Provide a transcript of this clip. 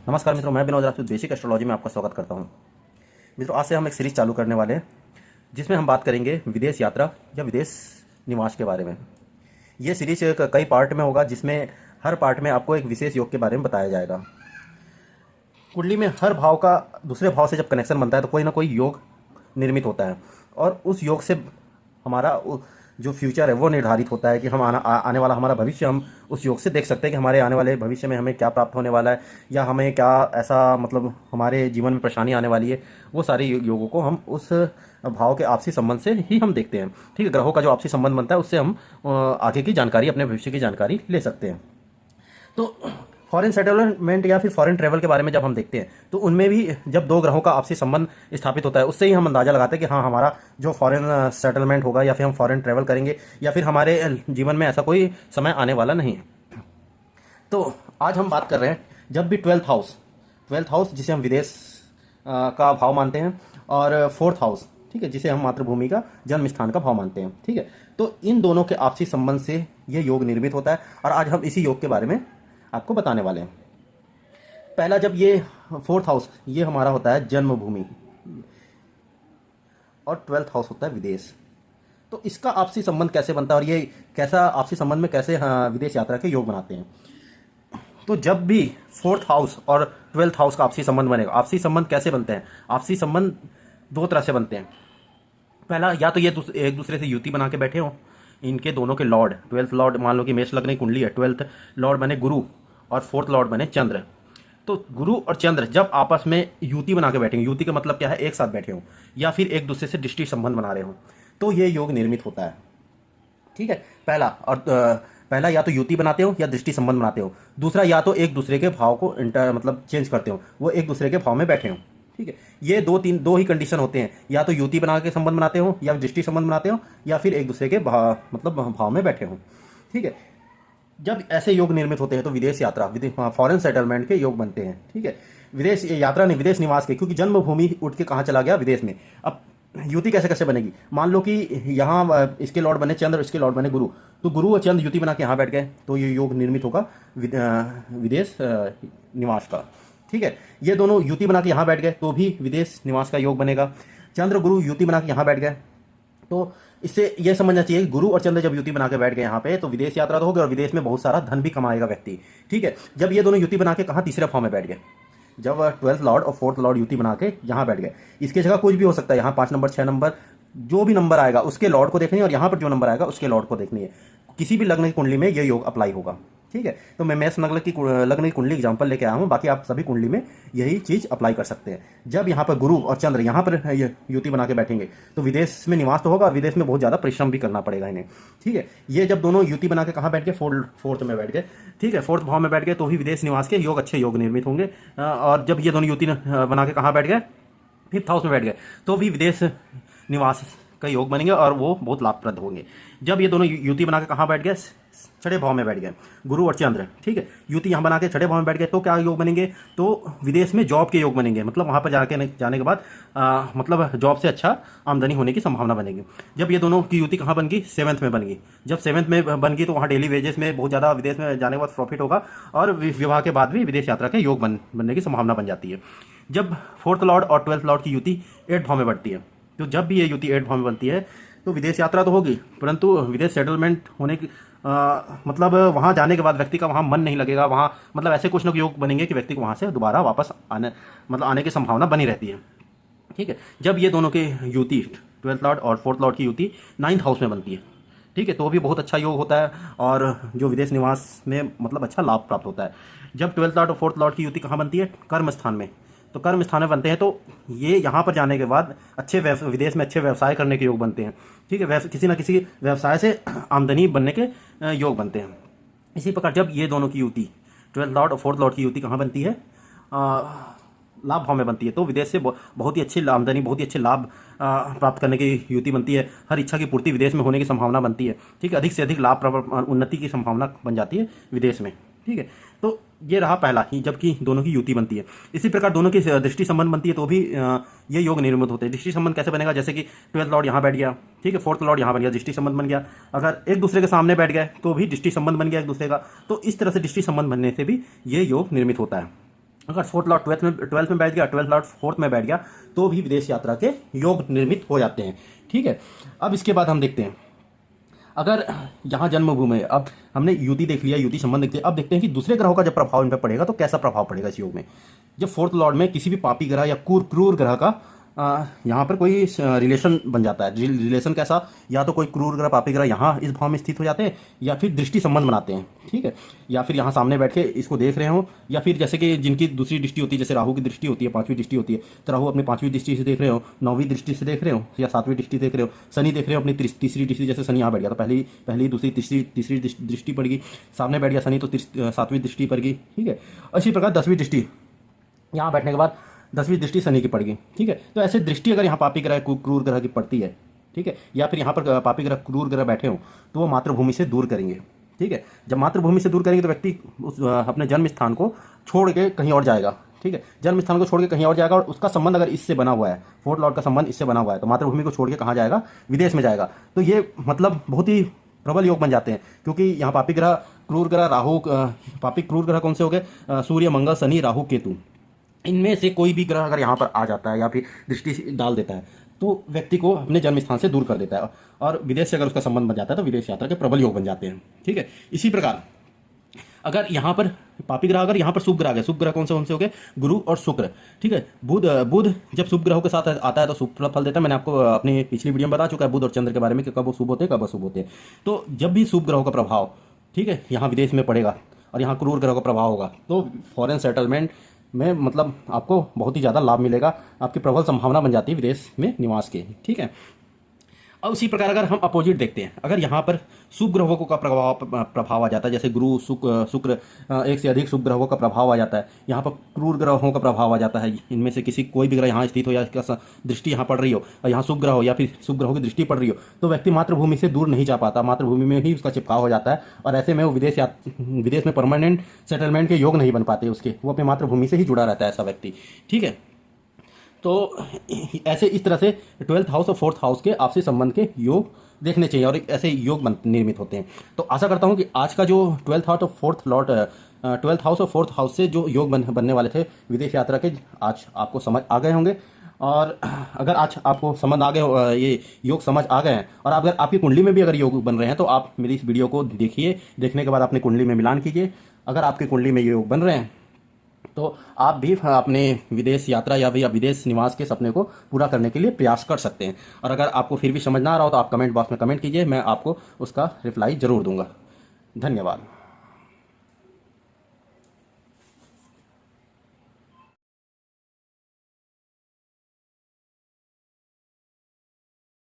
नमस्कार मित्रों, मैं विनोद राजपूत बेसिक एस्ट्रोलॉजी में आपका स्वागत करता हूं। मित्रों, आज से हम एक सीरीज चालू करने वाले हैं जिसमें हम बात करेंगे विदेश यात्रा या विदेश निवास के बारे में। ये सीरीज कई पार्ट में होगा जिसमें हर पार्ट में आपको एक विशेष योग के बारे में बताया जाएगा। कुंडली में हर भाव का दूसरे भाव से जब कनेक्शन बनता है तो कोई ना कोई योग निर्मित होता है और उस योग से हमारा जो फ्यूचर है वो निर्धारित होता है कि हम आने वाला हमारा भविष्य हम उस योग से देख सकते हैं कि हमारे आने वाले भविष्य में हमें क्या प्राप्त होने वाला है या हमें क्या ऐसा हमारे जीवन में परेशानी आने वाली है। वो सारे योगों को हम उस भाव के आपसी संबंध से ही हम देखते हैं। ठीक है, ग्रहों का जो आपसी संबंध बनता है उससे हम आगे की जानकारी, अपने भविष्य की जानकारी ले सकते हैं। तो फॉरेन सेटलमेंट या फिर फॉरेन ट्रैवल के बारे में जब हम देखते हैं तो उनमें भी जब दो ग्रहों का आपसी संबंध स्थापित होता है उससे ही हम अंदाजा लगाते हैं कि हाँ, हमारा जो फॉरेन सेटलमेंट होगा या फिर हम फॉरेन ट्रैवल करेंगे या फिर हमारे जीवन में ऐसा कोई समय आने वाला नहीं है। तो आज हम बात कर रहे हैं जब भी ट्वेल्थ हाउस जिसे हम विदेश का भाव मानते हैं और फोर्थ हाउस, ठीक है, जिसे हम मातृभूमि का जन्म स्थान का भाव मानते हैं। ठीक है, तो इन दोनों के आपसी संबंध से यह योग निर्मित होता है और आज हम इसी योग के बारे में आपको बताने वाले हैं। पहला, जब ये फोर्थ हाउस ये हमारा होता है जन्मभूमि और ट्वेल्थ हाउस होता है विदेश, तो इसका आपसी संबंध कैसे बनता है और ये कैसा आपसी संबंध में कैसे विदेश यात्रा के योग बनाते हैं। तो जब भी फोर्थ हाउस और ट्वेल्थ हाउस का आपसी संबंध बनेगा, आपसी संबंध कैसे बनते हैं? आपसी संबंध दो तरह से बनते हैं। पहला, या तो ये एक दूसरे से युति बना के बैठे हों, इनके दोनों के लॉर्ड, ट्वेल्थ लॉर्ड, मान लो कि मेष लग्न की कुंडली है, ट्वेल्थ लॉर्ड बने गुरु और फोर्थ लॉर्ड बने चंद्र। तो गुरु और चंद्र जब आपस में युति बना के बैठेंगे, युति का मतलब क्या है, एक साथ बैठे हों या फिर एक दूसरे से दृष्टि संबंध बना रहे हों, तो ये योग निर्मित होता है। ठीक है, पहला या तो युति बनाते हो या दृष्टि संबंध बनाते हो। दूसरा, या तो एक दूसरे के भाव को चेंज करते हो, वो एक दूसरे के भाव में बैठे हो। ठीक है, ये दो ही कंडीशन होते हैं, या तो युति बना के संबंध बनाते हो या दृष्टि संबंध बनाते हो या फिर एक दूसरे के भाव में बैठे हो। ठीक है, जब ऐसे योग निर्मित होते हैं तो विदेश यात्रा, फॉरेन सेटलमेंट के योग बनते हैं। ठीक है, विदेश यात्रा नहीं, विदेश निवास के, क्योंकि जन्मभूमि उठ के कहाँ चला गया, विदेश में। अब युति कैसे कैसे बनेगी? मान लो कि यहाँ इसके लॉर्ड बने चंद्र, इसके लॉर्ड बने गुरु, तो गुरु और चंद्र युति बना के यहाँ बैठ गए तो ये योग निर्मित होगा विदेश निवास का। ठीक है, ये दोनों युति बना के यहाँ बैठ गए तो भी विदेश निवास का योग बनेगा। चंद्र गुरु युति बना के यहाँ बैठ गए तो इससे यह समझना चाहिए कि गुरु और चंद्र जब युति बना के बैठ गए यहाँ पे तो विदेश यात्रा तो होगी और विदेश में बहुत सारा धन भी कमाएगा व्यक्ति। ठीक है, जब ये दोनों युति बना के कहाँ, तीसरे भाव में बैठ गए, जब ट्वेल्थ लॉर्ड और फोर्थ लॉर्ड युति बना के यहाँ बैठ गए। इसकी जगह कुछ भी हो सकता है, यहाँ 5 नंबर 6 नंबर जो भी नंबर आएगा उसके लॉर्ड को देखनी है और यहाँ पर जो नंबर आएगा उसके लॉर्ड को देखनी है। किसी भी लग्न की कुंडली में ये योग अप्लाई होगा। ठीक है, तो मैं मेष लग्न की कुंडली एग्जांपल लेके आया हूँ, बाकी आप सभी कुंडली में यही चीज अप्लाई कर सकते हैं। जब यहाँ पर गुरु और चंद्र यहाँ पर युति बना के बैठेंगे तो विदेश में निवास तो होगा और विदेश में बहुत ज्यादा परिश्रम भी करना पड़ेगा इन्हें। ठीक है, ये जब दोनों युति बना के कहाँ बैठ गए, फोर्थ में बैठ गए। ठीक है, फोर्थ भाव में बैठ गए तो भी विदेश निवास के योग, अच्छे योग निर्मित होंगे। और जब ये दोनों युति बना के कहाँ बैठ गए, फिफ्थ हाउस में बैठ गए तो भी विदेश निवास का योग बनेंगे और वो बहुत लाभप्रद होंगे। जब ये दोनों युति बना के कहाँ बैठ गए, छठे भाव में बैठ गए, गुरु और चंद्र। ठीक है, युति यहाँ बना के छठे भाव में बैठ गए तो क्या योग बनेंगे, तो विदेश में जॉब के योग बनेंगे। मतलब वहाँ पर जाने के बाद जॉब से अच्छा आमदनी होने की संभावना बनेगी। जब ये दोनों की युति कहाँ बन गई, सेवंथ में बन गई। जब सेवंथ में बन गई तो वहाँ डेली वेजेस में बहुत ज़्यादा विदेश में जाने के बाद प्रॉफिट होगा और विवाह के बाद भी विदेश यात्रा के योग बनने की संभावना बन जाती है। जब फोर्थ लॉर्ड और ट्वेल्थ लॉर्ड की युति 8 भाव में बढ़ती है, तो जब भी ये युति 8 भाव में बनती है तो विदेश यात्रा तो होगी परंतु विदेश सेटलमेंट होने की वहाँ जाने के बाद व्यक्ति का वहाँ मन नहीं लगेगा। वहाँ ऐसे कुछ न कुछ योग बनेंगे कि व्यक्ति को वहाँ से दोबारा वापस आने की संभावना बनी रहती है। ठीक है, जब ये दोनों के युति, ट्वेल्थ लॉर्ड और फोर्थ लॉर्ड की युति 9th हाउस में बनती है, ठीक है, तो भी बहुत अच्छा योग होता है और जो विदेश निवास में अच्छा लाभ प्राप्त होता है। जब ट्वेल्थ लॉर्ड और फोर्थ लॉर्ड की युति कहाँ बनती है, कर्म स्थान में, तो कर्म स्थान में बनते हैं तो ये यहाँ पर जाने के बाद विदेश में अच्छे व्यवसाय करने के योग बनते हैं। ठीक है, किसी न किसी व्यवसाय से आमदनी बनने के योग बनते हैं। इसी प्रकार जब ये दोनों की युति, ट्वेल्थ लॉर्ड और फोर्थ लॉर्ड की युति कहाँ बनती है, लाभ भाव में बनती है, तो विदेश से बहुत ही अच्छी आमदनी, बहुत ही अच्छे लाभ प्राप्त करने की युति बनती है। हर इच्छा की पूर्ति विदेश में होने की संभावना बनती है। ठीक है, अधिक से अधिक लाभ उन्नति की संभावना बन जाती है विदेश में। ठीक है, तो ये रहा पहला ही, जबकि दोनों की युति बनती है। इसी प्रकार दोनों की दृष्टि संबंध बनती है तो भी ये योग निर्मित होते हैं। दृष्टि संबंध कैसे बनेगा, जैसे कि ट्वेल्थ लॉर्ड यहाँ बैठ गया, ठीक है, फोर्थ लॉर्ड यहाँ बन गया, दृष्टि संबंध बन गया। अगर एक दूसरे के सामने बैठ गए तो भी दृष्टि संबंध बन गया एक दूसरे का। तो इस तरह से दृष्टि संबंध बनने से भी ये योग निर्मित होता है। अगर फोर्थ लॉर्ड ट्वेल्थ में बैठ गया, ट्वेल्थ लॉर्ड फोर्थ में बैठ गया, तो भी विदेश यात्रा के योग निर्मित हो जाते हैं। ठीक है, अब इसके बाद हम देखते हैं, अगर यहाँ जन्मभूमि है, अब हमने युति देख लिया, युति संबंध देखते हैं, अब देखते हैं कि दूसरे ग्रहों का जब प्रभाव इन पर पड़ेगा तो कैसा प्रभाव पड़ेगा इस योग में। जब फोर्थ लॉर्ड में किसी भी पापी ग्रह या क्रूर ग्रह का यहाँ पर कोई रिलेशन बन जाता है, रिलेशन कैसा, या तो कोई क्रूर ग्रह पापी ग्रह यहाँ इस भाव में स्थित हो जाते हैं, या फिर दृष्टि संबंध बनाते हैं। ठीक है, या फिर यहाँ सामने बैठ के इसको देख रहे हो, या फिर जैसे कि जिनकी दूसरी दृष्टि होती है, जैसे राहु की दृष्टि होती है, 5वीं दृष्टि होती है, तो राहु अपनी 5वीं दृष्टि से देख रहे हो, 9वीं दृष्टि से देख रहे हो, या 7वीं दृष्टि देख रहे हो, शनि देख रहे हो अपनी तीसरी दृष्टि, जैसे शनि यहाँ बैठ गया तो पहली दूसरी तीसरी दृष्टि पड़ गई, सामने बैठ गया शनि तो 7वीं दृष्टि पड़ गई। ठीक है, इसी प्रकार 10वीं दृष्टि यहाँ बैठने के बाद 10वीं दृष्टि शनि की पड़ गई। ठीक है, तो ऐसे दृष्टि अगर यहाँ पापी ग्रह क्रूर ग्रह की पड़ती है, ठीक है, या फिर यहाँ पर पापी ग्रह क्रूर ग्रह बैठे हो, तो वो मातृभूमि से दूर करेंगे। ठीक है, जब मातृभूमि से दूर करेंगे तो व्यक्ति अपने जन्म स्थान को छोड़ के कहीं और जाएगा। ठीक है, जन्म स्थान को छोड़ के कहीं और जाएगा, और उसका संबंध अगर इससे बना हुआ है, फोर्थ लॉर्ड का संबंध इससे बना हुआ है, तो मातृभूमि को छोड़ के कहाँ जाएगा, विदेश में जाएगा। तो ये मतलब बहुत ही प्रबल योग बन जाते हैं, क्योंकि यहाँ पापी ग्रह क्रूर ग्रह राहु, पापी क्रूर ग्रह कौन से हो गए, सूर्य मंगल शनि राहु केतु, इनमें से कोई भी ग्रह अगर यहाँ पर आ जाता है या फिर दृष्टि डाल देता है तो व्यक्ति को अपने जन्म स्थान से दूर कर देता है, और विदेश से अगर उसका संबंध बन जाता है तो विदेश यात्रा के प्रबल योग बन जाते हैं। ठीक है, इसी प्रकार अगर यहाँ पर पापी ग्रह, अगर यहाँ पर शुभ ग्रह आ गए, शुभ ग्रह कौन से हो गए, गुरु और शुक्र। ठीक है, बुध जब शुभ ग्रहों के साथ आता है तो शुभ फल देता है। मैंने आपको अपनी पिछली वीडियो में बता चुका है बुध और चंद्र के बारे में कि कब वो शुभ होते हैं, कब अशुभ होते हैं। तो जब भी शुभ ग्रहों का प्रभाव, ठीक है, यहाँ विदेश में पड़ेगा और यहाँ क्रूर ग्रहों का प्रभाव होगा, तो फॉरेन सेटलमेंट में मतलब आपको बहुत ही ज़्यादा लाभ मिलेगा, आपकी प्रबल संभावना बन जाती है विदेश में निवास की। ठीक है, और उसी प्रकार अगर हम अपोजिट देखते हैं, अगर यहाँ पर शुभ ग्रहों का प्रभाव आ जाता है, जैसे गुरु शुक्र एक से अधिक शुभ ग्रहों का प्रभाव आ जाता है, यहाँ पर क्रूर ग्रहों का प्रभाव आ जाता है, इनमें से किसी कोई भी ग्रह यहाँ स्थित हो या इसका दृष्टि यहाँ पड़ रही हो, और यहाँ शुभ ग्रह हो या फिर शुभ ग्रहों की दृष्टि पड़ रही हो, तो व्यक्ति मातृभूमि से दूर नहीं जा पाता, मातृभूमि में ही उसका चिपकाव हो जाता है, और ऐसे में वो विदेश में परमानेंट सेटलमेंट के योग नहीं बन पाते उसके, वो अपनी मातृभूमि से ही जुड़ा रहता है ऐसा व्यक्ति। ठीक है, तो ऐसे इस तरह से 12th हाउस और 4th हाउस के आपसी संबंध के योग देखने चाहिए, और ऐसे योग निर्मित होते हैं। तो आशा करता हूं कि आज का जो 12th हाउस और 4th हाउस से जो योग बनने वाले थे विदेश यात्रा के, आज आपको समझ आ गए होंगे। और अगर आज आपको समझ आ गए, ये योग समझ आ गए हैं, और अगर आपकी कुंडली में भी अगर योग बन रहे हैं तो आप मेरी इस वीडियो को देखिए, देखने के बाद अपनी कुंडली में मिलान कीजिए। अगर आपकी कुंडली में योग बन रहे हैं तो आप भी अपने विदेश यात्रा या विदेश निवास के सपने को पूरा करने के लिए प्रयास कर सकते हैं। और अगर आपको फिर भी समझ ना आ रहा हो तो आप कमेंट बॉक्स में कमेंट कीजिए, मैं आपको उसका रिप्लाई ज़रूर दूंगा। धन्यवाद।